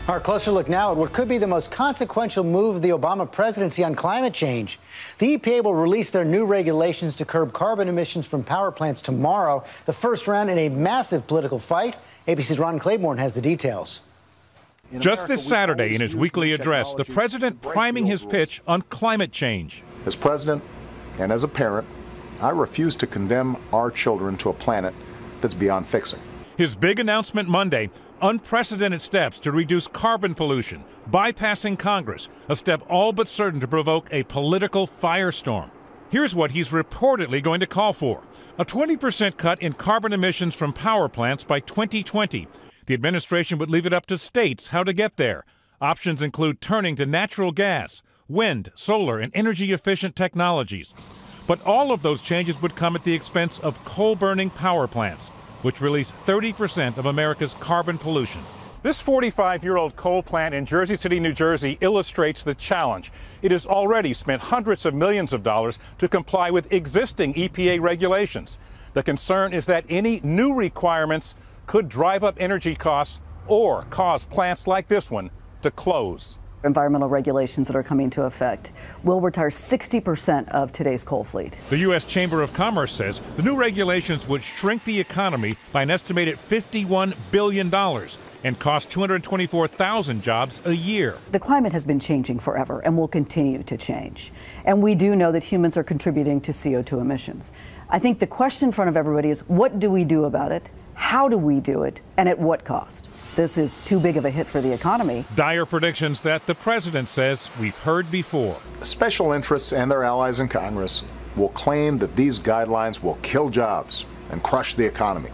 Our closer look now at what could be the most consequential move of the Obama presidency on climate change. The EPA will release their new regulations to curb carbon emissions from power plants tomorrow, the first round in a massive political fight. ABC's Ron Claiborne has the details. Just this Saturday in his weekly address, the president priming his pitch on climate change. As president and as a parent, I refuse to condemn our children to a planet that's beyond fixing. His big announcement Monday, unprecedented steps to reduce carbon pollution, bypassing Congress, a step all but certain to provoke a political firestorm. Here's what he's reportedly going to call for: a 20% cut in carbon emissions from power plants by 2020. The administration would leave it up to states how to get there. Options include turning to natural gas, wind, solar, and energy-efficient technologies. But all of those changes would come at the expense of coal-burning power plants, which release 30% of America's carbon pollution. This 45-year-old coal plant in Jersey City, New Jersey illustrates the challenge. It has already spent hundreds of millions of dollars to comply with existing EPA regulations. The concern is that any new requirements could drive up energy costs or cause plants like this one to close. Environmental regulations that are coming into effect will retire 60% of today's coal fleet. The U.S. Chamber of Commerce says the new regulations would shrink the economy by an estimated $51 billion and cost 224,000 jobs a year. The climate has been changing forever and will continue to change. And we do know that humans are contributing to CO2 emissions. I think the question in front of everybody is, what do we do about it? How do we do it? And at what cost? This is too big of a hit for the economy. Dire predictions that the president says we've heard before. Special interests and their allies in Congress will claim that these guidelines will kill jobs and crush the economy.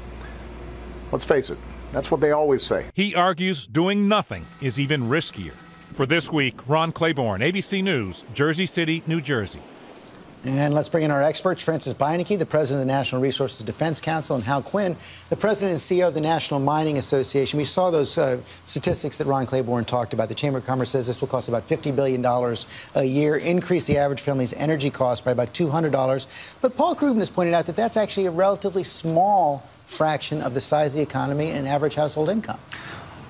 Let's face it, that's what they always say. He argues doing nothing is even riskier. For This Week, Ron Claiborne, ABC News, Jersey City, New Jersey. And let's bring in our experts, Francis Beinecke, the president of the National Resources Defense Council, and Hal Quinn, the president and CEO of the National Mining Association. We saw those statistics that Ron Claiborne talked about. The Chamber of Commerce says this will cost about $50 billion a year, increase the average family's energy cost by about $200. But Paul Krugman has pointed out that that's actually a relatively small fraction of the size of the economy and average household income.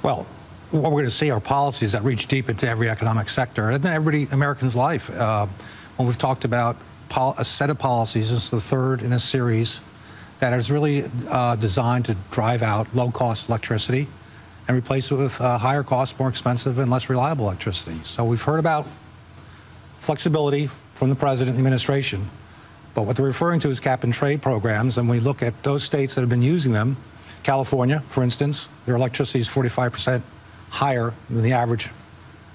Well, what we're going to see are policies that reach deep into every economic sector and every American's life. When we've talked about a set of policies, this is the third in a series that is really designed to drive out low-cost electricity and replace it with higher cost, more expensive, and less reliable electricity. So we've heard about flexibility from the president and the administration, but what they're referring to is cap-and-trade programs, and we look at those states that have been using them. California, for instance, their electricity is 45% higher than the average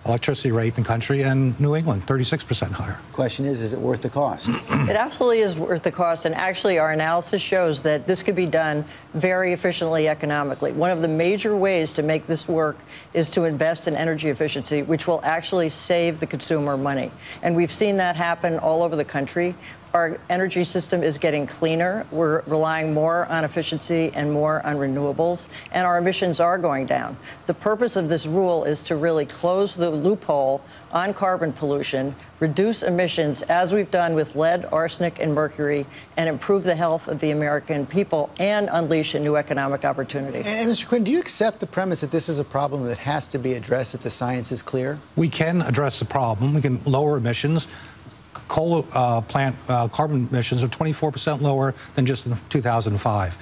electricity rate in the country, and New England, 36% higher. Question is it worth the cost? It absolutely is worth the cost, and actually our analysis shows that this could be done very efficiently economically. One of the major ways to make this work is to invest in energy efficiency, which will actually save the consumer money. And we've seen that happen all over the country. Our energy system is getting cleaner. We're relying more on efficiency and more on renewables, and our emissions are going down. The purpose of this rule is to really close the loophole on carbon pollution, reduce emissions, as we've done with lead, arsenic, and mercury, and improve the health of the American people and unleash a new economic opportunity. And Mr. Quinn, do you accept the premise that this is a problem that has to be addressed, that the science is clear? We can address the problem. We can lower emissions. Coal plant carbon emissions are 24% lower than just in 2005.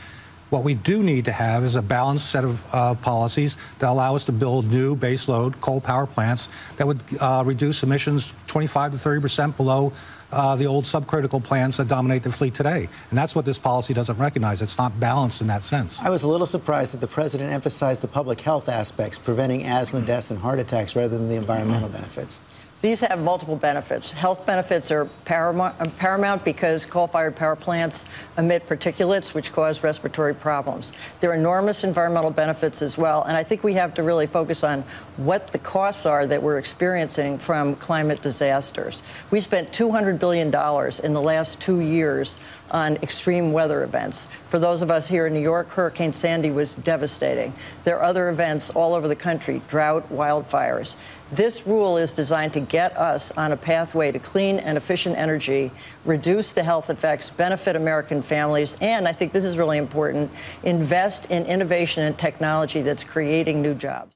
What we do need to have is a balanced set of policies that allow us to build new baseload coal power plants that would reduce emissions 25 to 30% below the old subcritical plants that dominate the fleet today. And that's what this policy doesn't recognize. It's not balanced in that sense. I was a little surprised that the president emphasized the public health aspects, preventing asthma deaths and heart attacks, rather than the environmental benefits. These have multiple benefits. Health benefits are paramount because coal-fired power plants emit particulates which cause respiratory problems. There are enormous environmental benefits as well, and I think we have to really focus on what the costs are that we're experiencing from climate disasters. We spent $200 billion in the last 2 years on extreme weather events. For those of us here in New York, Hurricane Sandy was devastating. There are other events all over the country, drought, wildfires. This rule is designed to get us on a pathway to clean and efficient energy, reduce the health effects, benefit American families, and I think this is really important, invest in innovation and technology that's creating new jobs.